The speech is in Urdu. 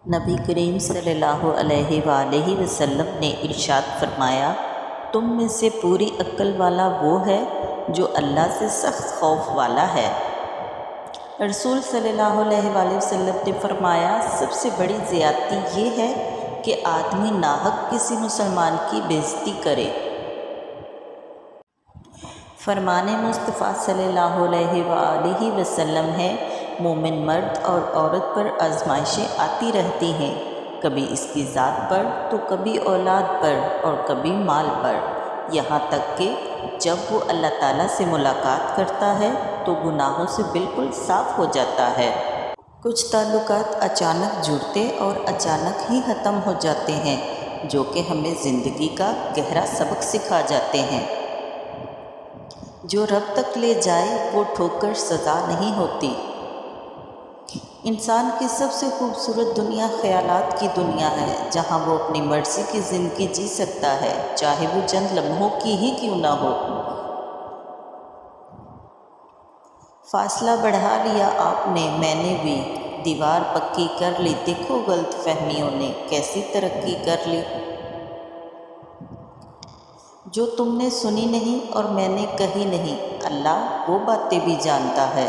نبی کریم صلی اللہ علیہ وآلہ وسلم نے ارشاد فرمایا، تم میں سے پوری عقل والا وہ ہے جو اللہ سے سخت خوف والا ہے۔ رسول صلی اللہ علیہ وآلہ وسلم نے فرمایا، سب سے بڑی زیادتی یہ ہے کہ آدمی ناحق کسی مسلمان کی بے عزتی کرے۔ فرمان مصطفیٰ صلی اللہ علیہ وآلہ وسلم ہے، مومن مرد اور عورت پر آزمائشیں آتی رہتی ہیں، کبھی اس کی ذات پر تو کبھی اولاد پر اور کبھی مال پر، یہاں تک کہ جب وہ اللہ تعالیٰ سے ملاقات کرتا ہے تو گناہوں سے بالکل صاف ہو جاتا ہے۔ کچھ تعلقات اچانک جڑتے اور اچانک ہی ختم ہو جاتے ہیں، جو کہ ہمیں زندگی کا گہرا سبق سکھا جاتے ہیں۔ جو رب تک لے جائے وہ ٹھوکر سزا نہیں ہوتی۔ انسان کی سب سے خوبصورت دنیا خیالات کی دنیا ہے، جہاں وہ اپنی مرضی کی زندگی جی سکتا ہے، چاہے وہ چند لمحوں کی ہی کیوں نہ ہو۔ فاصلہ بڑھا لیا آپ نے، میں نے بھی دیوار پکی کر لی، دیکھو غلط فہمیوں نے کیسی ترقی کر لی۔ جو تم نے سنی نہیں اور میں نے کہی نہیں، اللہ وہ باتیں بھی جانتا ہے۔